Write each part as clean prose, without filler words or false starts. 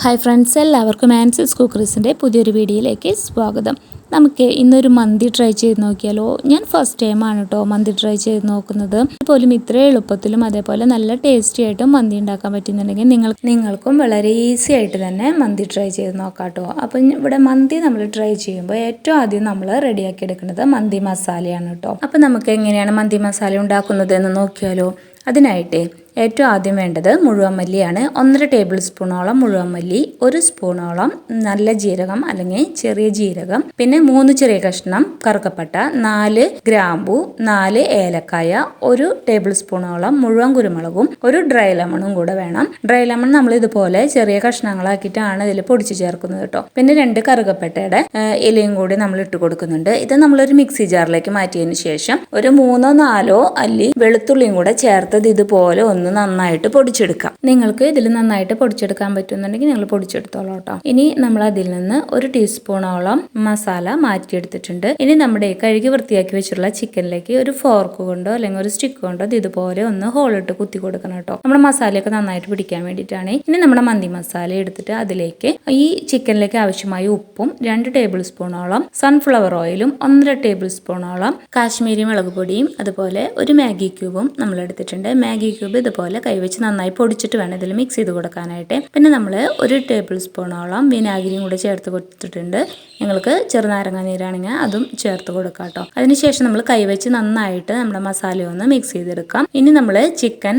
Hi friends, എല്ലാവർക്കും Ansys കുക്കറീസിൻ്റെ പുതിയൊരു വീഡിയോയിലേക്ക് സ്വാഗതം. നമുക്ക് ഇന്നൊരു മന്തി ട്രൈ ചെയ്ത് നോക്കിയാലോ. ഞാൻ ഫസ്റ്റ് ടൈമാണ് കേട്ടോ മന്തി ട്രൈ ചെയ്ത് നോക്കുന്നത്. പോലും ഇത്ര എളുപ്പത്തിലും അതേപോലെ നല്ല ടേസ്റ്റി ആയിട്ടും മന്തി ഉണ്ടാക്കാൻ പറ്റുന്നുണ്ടെങ്കിൽ നിങ്ങൾക്കും വളരെ ഈസി ആയിട്ട് തന്നെ മന്തി ട്രൈ ചെയ്ത് നോക്കാം കേട്ടോ. അപ്പം ഇവിടെ മന്തി നമ്മൾ ട്രൈ ചെയ്യുമ്പോൾ ഏറ്റവും ആദ്യം നമ്മൾ റെഡിയാക്കി എടുക്കുന്നത് മന്തി മസാലയാണ് കേട്ടോ. അപ്പം നമുക്ക് എങ്ങനെയാണ് മന്തി മസാല ഉണ്ടാക്കുന്നത് എന്ന് നോക്കിയാലോ. അതിനായിട്ട് ഏറ്റവും ആദ്യം വേണ്ടത് മുഴുവൻ മല്ലിയാണ്. 1.5 ടേബിൾ സ്പൂണോളം മുഴുവൻ മല്ലി, 1 സ്പൂണോളം നല്ല ജീരകം അല്ലെങ്കിൽ ചെറിയ ജീരകം, പിന്നെ 3 ചെറിയ കഷ്ണം കറുകപ്പട്ട, 4 ഗ്രാമ്പു, 4 ഏലക്കായ, 1 ടേബിൾ സ്പൂണോളം മുഴുവൻ കുരുമുളകും, ഒരു ഡ്രൈ ലെമണും കൂടെ വേണം. ഡ്രൈ ലെമൺ നമ്മൾ ഇതുപോലെ ചെറിയ കഷ്ണങ്ങളാക്കിയിട്ടാണ് ഇതിൽ പൊടിച്ച് ചേർക്കുന്നത് കേട്ടോ. പിന്നെ 2 കറുകപ്പട്ടയുടെ ഇലയും കൂടി നമ്മൾ ഇട്ട് കൊടുക്കുന്നുണ്ട്. ഇത് നമ്മളൊരു മിക്സി ജാറിലേക്ക് മാറ്റിയതിന് ശേഷം ഒരു 3-4 അല്ലി വെളുത്തുള്ളിയും കൂടെ ചേർത്തത് ഇതുപോലെ ഒന്ന് നന്നായിട്ട് പൊടിച്ചെടുക്കാം. നിങ്ങൾക്ക് ഇതിൽ നന്നായിട്ട് പൊടിച്ചെടുക്കാൻ പറ്റുന്നുണ്ടെങ്കിൽ നിങ്ങൾ പൊടിച്ചെടുത്തോളൂ കേട്ടോ. ഇനി നമ്മൾ അതിൽ നിന്ന് 1 ടീസ്പൂണോളം മസാല മാറ്റിയെടുത്തിട്ടുണ്ട്. ഇനി നമ്മുടെ കഴുകി വൃത്തിയാക്കി വെച്ചിട്ടുള്ള ചിക്കനിലേക്ക് ഒരു ഫോർക്ക് കൊണ്ടോ അല്ലെങ്കിൽ ഒരു സ്റ്റിക്ക് കൊണ്ടോ ഇതുപോലെ ഒന്ന് ഹോളിട്ട് കുത്തി കൊടുക്കണം കേട്ടോ. നമ്മുടെ മസാലയൊക്കെ നന്നായിട്ട് പിടിക്കാൻ വേണ്ടിയിട്ടാണ്. ഇനി നമ്മുടെ മന്തി മസാല എടുത്തിട്ട് അതിലേക്ക് ഈ ചിക്കനിലേക്ക് ആവശ്യമായ ഉപ്പും 2 ടേബിൾ സ്പൂണോളം സൺഫ്ലവർ ഓയിലും 1.5 ടേബിൾ സ്പൂണോളം കാശ്മീരി മുളക് പൊടിയും അതുപോലെ ഒരു മാഗി ക്യൂബും നമ്മൾ എടുത്തിട്ടുണ്ട്. മാഗി ക്യൂബ് ഇതുപോലെ കൈവച്ച് നന്നായി പൊടിച്ചിട്ട് വേണം ഇതിൽ മിക്സ് ചെയ്ത് കൊടുക്കാനായിട്ട്. പിന്നെ നമ്മൾ 1 ടേബിൾ സ്പൂണോളം വിനാഗിരിയും കൂടെ ചേർത്ത് കൊടുത്തിട്ടുണ്ട്. നിങ്ങൾക്ക് ചെറുനാരങ്ങ നീരാണെങ്കിൽ അതും ചേർത്ത് കൊടുക്കാം കേട്ടോ. അതിനുശേഷം നമ്മൾ കൈവച്ച് നന്നായിട്ട് നമ്മുടെ മസാല ഒന്ന് മിക്സ് ചെയ്തെടുക്കാം. ഇനി നമ്മൾ ചിക്കൻ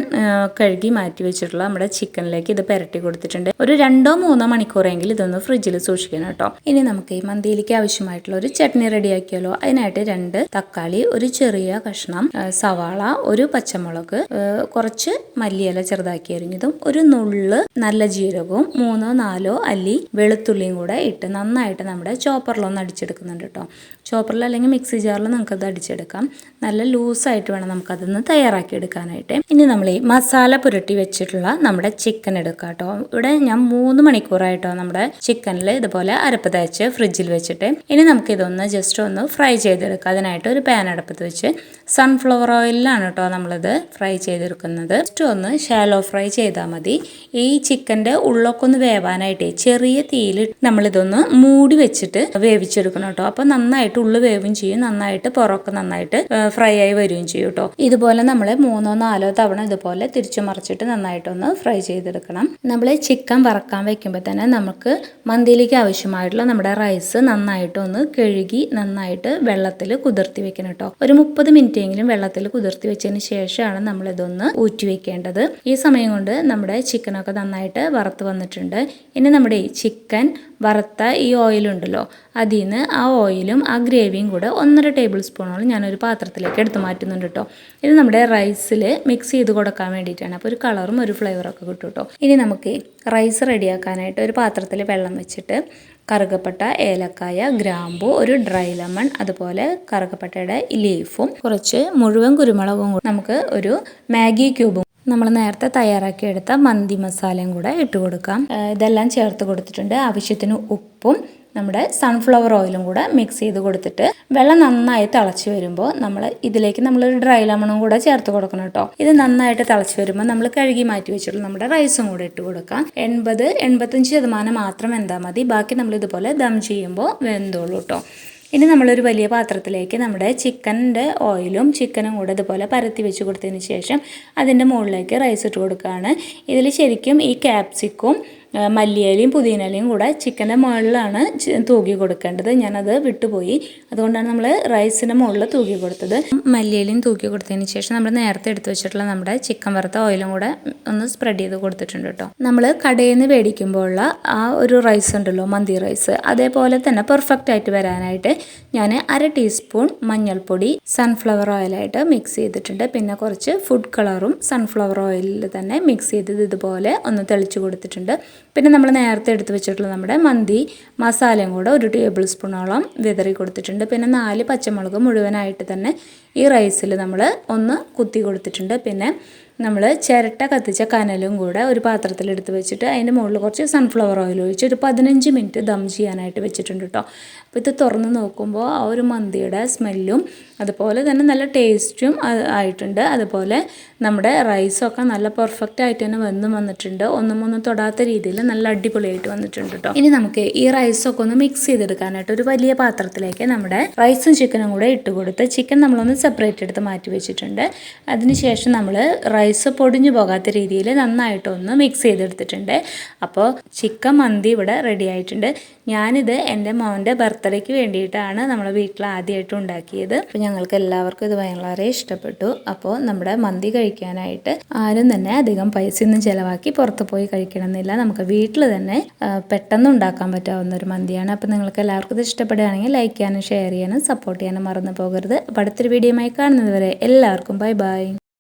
കഴുകി മാറ്റി വെച്ചിട്ടുള്ള നമ്മുടെ ചിക്കനിലേക്ക് ഇത് പുരട്ടി കൊടുത്തിട്ടുണ്ട്. ഒരു 2-3 മണിക്കൂറെങ്കിലും ഇതൊന്ന് ഫ്രിഡ്ജിൽ സൂക്ഷിക്കണം കേട്ടോ. ഇനി നമുക്ക് ഈ മന്തിയിലേക്ക് ആവശ്യമായിട്ടുള്ള ഒരു ചട്നി റെഡിയാക്കിയാലോ. അതിനായിട്ട് 2 തക്കാളി, ഒരു ചെറിയ കഷ്ണം സവാള, ഒരു പച്ചമുളക്, കുറച്ച് മല്ലിയില ചെറുതാക്കി അരിഞ്ഞതും, ഒരു നുള്ള് നല്ല ജീരകവും, 3-4 അല്ലി വെളുത്തുള്ളിയും കൂടെ ഇട്ട് നന്നായിട്ട് നമ്മുടെ ചോപ്പറിലൊന്ന് അടിച്ചെടുക്കുന്നുണ്ട് കേട്ടോ. ചോപ്പറിൽ അല്ലെങ്കിൽ മിക്സി ജാറിൽ നമുക്കത് അടിച്ചെടുക്കാം. നല്ല ലൂസായിട്ട് വേണം നമുക്കതൊന്ന് തയ്യാറാക്കി എടുക്കാനായിട്ട്. ഇനി നമ്മൾ ഈ മസാല പുരട്ടി വെച്ചിട്ടുള്ള നമ്മുടെ ചിക്കൻ എടുക്കാം കേട്ടോ. ഇവിടെ ഞാൻ 3 മണിക്കൂറായിട്ടോ നമ്മുടെ ചിക്കനിൽ ഇതുപോലെ അരപ്പ് തേച്ച് ഫ്രിഡ്ജിൽ വെച്ചിട്ട്. ഇനി നമുക്കിതൊന്ന് ജസ്റ്റ് ഒന്ന് ഫ്രൈ ചെയ്തെടുക്കാം. അതിനായിട്ട് ഒരു പാൻ അടുപ്പത്ത് വെച്ച് സൺഫ്ലവർ ഓയിലാണ് കേട്ടോ നമ്മളിത് ഫ്രൈ ചെയ്തെടുക്കുന്നത്. ജസ്റ്റ് ഒന്ന് ഷാലോ ഫ്രൈ ചെയ്താൽ മതി. ഈ ചിക്കൻ്റെ ഉള്ളൊക്കെ ഒന്ന് വേവാനായിട്ട് ചെറിയ തീയിൽ നമ്മളിതൊന്ന് മൂടി വെച്ചിട്ട് വേവിച്ചെടുക്കണം കേട്ടോ. അപ്പോൾ നന്നായിട്ട് ഉള്ളു വേവും ചെയ്യും, നന്നായിട്ട് പുറമൊക്കെ നന്നായിട്ട് ഫ്രൈ ആയി വരികയും ചെയ്യും കേട്ടോ. ഇതുപോലെ നമ്മൾ 3-4 തവണ ഇതുപോലെ തിരിച്ചു മറിച്ചിട്ട് നന്നായിട്ടൊന്ന് ഫ്രൈ ചെയ്തെടുക്കണം. നമ്മൾ ചിക്കൻ വറക്കാൻ വെക്കുമ്പോൾ തന്നെ നമുക്ക് മന്തിയിലേക്ക് ആവശ്യമായിട്ടുള്ള നമ്മുടെ റൈസ് നന്നായിട്ടൊന്ന് കഴുകി നന്നായിട്ട് വെള്ളത്തിൽ കുതിർത്തി വെക്കണം കേട്ടോ. ഒരു 30 മിനിറ്റെങ്കിലും വെള്ളത്തിൽ കുതിർത്തി വെച്ചതിന് ശേഷമാണ് നമ്മളിതൊന്ന് ഊറ്റി വെക്കേണ്ടത്. ഈ സമയം കൊണ്ട് നമ്മുടെ ചിക്കനൊക്കെ നന്നായിട്ട് വറുത്ത് വന്നിട്ടുണ്ട്. ഇനി നമ്മുടെ ഈ ചിക്കൻ വറുത്ത ഈ ഓയിലുണ്ടല്ലോ, അതിൽ നിന്ന് ആ ഓയിലും ആ ഗ്രേവിയും കൂടെ 1.5 ടേബിൾ സ്പൂണോളം ഞാനൊരു പാത്രത്തിലേക്ക് എടുത്ത് മാറ്റുന്നുണ്ട് കേട്ടോ. ഇത് നമ്മുടെ റൈസിൽ മിക്സ് ചെയ്ത് കൊടുക്കാൻ വേണ്ടിയിട്ടാണ്. അപ്പോൾ ഒരു കളറും ഒരു ഫ്ലേവറൊക്കെ കിട്ടും കേട്ടോ. ഇനി നമുക്ക് റൈസ് റെഡിയാക്കാനായിട്ട് ഒരു പാത്രത്തിൽ വെള്ളം വെച്ചിട്ട് കറുകപ്പട്ട, ഏലക്കായ, ഗ്രാമ്പു, ഒരു ഡ്രൈ ലെമൺ, അതുപോലെ കറുകപ്പട്ടയുടെ ലീഫും കുറച്ച് മുഴുവൻ കുരുമുളകും കൂടി നമുക്ക് ഒരു മാഗി ക്യൂബും നമ്മൾ നേരത്തെ തയ്യാറാക്കി എടുത്ത മന്തി മസാലയും കൂടെ ഇട്ട് കൊടുക്കാം. ഇതെല്ലാം ചേർത്ത് കൊടുത്തിട്ടുണ്ട്. ആവശ്യത്തിന് ഉപ്പും നമ്മുടെ സൺഫ്ലവർ ഓയിലും കൂടെ മിക്സ് ചെയ്ത് കൊടുത്തിട്ട് വെള്ളം നന്നായി തിളച്ച് വരുമ്പോൾ ഇതിലേക്ക് നമ്മളൊരു ഡ്രൈ ലെമണും കൂടെ ചേർത്ത് കൊടുക്കണം കേട്ടോ. ഇത് നന്നായിട്ട് തിളച്ച് വരുമ്പോൾ നമ്മൾ കഴുകി മാറ്റി വെച്ചിട്ടുള്ള നമ്മുടെ റൈസും കൂടെ ഇട്ട് കൊടുക്കാം. 80-85% മാത്രം വെന്താൽ മതി. ബാക്കി നമ്മൾ ഇതുപോലെ ദം ചെയ്യുമ്പോൾ വെന്തോളൂ കേട്ടോ. ഇനി നമ്മളൊരു വലിയ പാത്രത്തിലേക്ക് നമ്മുടെ ചിക്കൻ്റെ ഓയിലും ചിക്കനും കൂടെ ഇതുപോലെ പരത്തി വെച്ച് കൊടുത്തതിന് ശേഷം അതിൻ്റെ മുകളിലേക്ക് റൈസ് ഇട്ട് കൊടുക്കുകയാണ്. ഇതിൽ ശരിക്കും ഈ ക്യാപ്സിക്കും മല്ലിയിലയും പുതിനയിലയും കൂടെ ചിക്കൻ്റെ മുകളിലാണ് തൂക്കി കൊടുക്കേണ്ടത്. ഞാനത് വിട്ടുപോയി. അതുകൊണ്ടാണ് നമ്മൾ റൈസിൻ്റെ മുകളിൽ തൂക്കി കൊടുത്തത്. മല്ലിയിലയും തൂക്കി കൊടുത്തതിന് ശേഷം നമ്മൾ നേരത്തെ എടുത്ത് വെച്ചിട്ടുള്ള നമ്മുടെ ചിക്കൻ വറുത്ത ഓയിലും കൂടെ ഒന്ന് സ്പ്രെഡ് ചെയ്ത് കൊടുത്തിട്ടുണ്ട് കേട്ടോ. നമ്മൾ കടയിൽ നിന്ന് മേടിക്കുമ്പോഴുള്ള ആ ഒരു റൈസ് ഉണ്ടല്ലോ, മന്തി റൈസ്, അതേപോലെ തന്നെ പെർഫെക്റ്റ് ആയിട്ട് വരാനായിട്ട് ഞാൻ 1/2 ടീസ്പൂൺ മഞ്ഞൾപ്പൊടി സൺഫ്ലവർ ഓയിലായിട്ട് മിക്സ് ചെയ്തിട്ടുണ്ട്. പിന്നെ കുറച്ച് ഫുഡ് കളറും സൺഫ്ലവർ ഓയിലിൽ തന്നെ മിക്സ് ചെയ്ത് ഇതുപോലെ ഒന്ന് തെളിച്ച് കൊടുത്തിട്ടുണ്ട്. പിന്നെ നമ്മൾ നേരത്തെ എടുത്ത് വെച്ചിട്ടുള്ള നമ്മുടെ മന്തി മസാലയും കൂടെ 1 ടേബിൾ സ്പൂണോളം വിതറി കൊടുത്തിട്ടുണ്ട്. പിന്നെ 4 പച്ചമുളക് മുഴുവനായിട്ട് തന്നെ ഈ റൈസിൽ നമ്മൾ ഒന്ന് കുത്തി കൊടുത്തിട്ടുണ്ട്. പിന്നെ നമ്മൾ ചിരട്ട കത്തിച്ച കനലും കൂടെ ഒരു പാത്രത്തിലെടുത്ത് വെച്ചിട്ട് അതിൻ്റെ മുകളിൽ കുറച്ച് സൺഫ്ലവർ ഓയിൽ ഒഴിച്ച് ഒരു 15 മിനിറ്റ് ദം ചെയ്യാനായിട്ട് വെച്ചിട്ടുണ്ട് കേട്ടോ. അപ്പോൾ ഇത് തുറന്ന് നോക്കുമ്പോൾ ആ ഒരു മന്തിയുടെ സ്മെല്ലും അതുപോലെ തന്നെ നല്ല ടേസ്റ്റും ആയിട്ടുണ്ട്. അതുപോലെ നമ്മുടെ റൈസൊക്കെ നല്ല പെർഫെക്റ്റ് ആയിട്ട് തന്നെ വന്നിട്ടുണ്ട്. ഒന്നും തൊടാത്ത രീതിയിൽ നല്ല അടിപൊളിയായിട്ട് വന്നിട്ടുണ്ട് കേട്ടോ. ഇനി നമുക്ക് ഈ റൈസൊക്കെ ഒന്ന് മിക്സ് ചെയ്തെടുക്കാനായിട്ട് ഒരു വലിയ പാത്രത്തിലേക്ക് നമ്മുടെ റൈസും ചിക്കനും കൂടെ ഇട്ട് കൊടുത്ത് ചിക്കൻ നമ്മളൊന്ന് സെപ്പറേറ്റ് എടുത്ത് മാറ്റി വെച്ചിട്ടുണ്ട്. അതിനുശേഷം നമ്മൾ റൈസ് പൊടിഞ്ഞു പോകാത്ത രീതിയിൽ നന്നായിട്ടൊന്ന് മിക്സ് ചെയ്തെടുത്തിട്ടുണ്ട്. അപ്പോൾ ചിക്കൻ മന്തി ഇവിടെ റെഡി ആയിട്ടുണ്ട്. ഞാനിത് എൻ്റെ മോൻ്റെ ബർത്ത്ഡേക്ക് വേണ്ടിയിട്ടാണ് നമ്മളെ വീട്ടിൽ ആദ്യമായിട്ട് ഉണ്ടാക്കിയത്. അപ്പോൾ ഞങ്ങൾക്ക് എല്ലാവർക്കും ഇത് വളരെ ഇഷ്ടപ്പെട്ടു. അപ്പോൾ നമ്മുടെ മന്തി കഴിക്കാനായിട്ട് ആരും തന്നെ അധികം പൈസയൊന്നും ചിലവാക്കി പുറത്ത് പോയി കഴിക്കണമെന്നില്ല. നമുക്ക് വീട്ടിൽ തന്നെ പെട്ടെന്ന് ഉണ്ടാക്കാൻ പറ്റാവുന്ന ഒരു മന്തിയാണ്. അപ്പോൾ നിങ്ങൾക്ക് എല്ലാവർക്കും ഇത് ഇഷ്ടപ്പെടുകയാണെങ്കിൽ ലൈക്ക് ചെയ്യാനും ഷെയർ ചെയ്യാനും സപ്പോർട്ട് ചെയ്യാനും മറന്നു പോകരുത്. അപ്പോൾ അടുത്തൊരു വീഡിയോയുമായി കാണുന്നത് വരെ എല്ലാവർക്കും ബൈ ബൈ.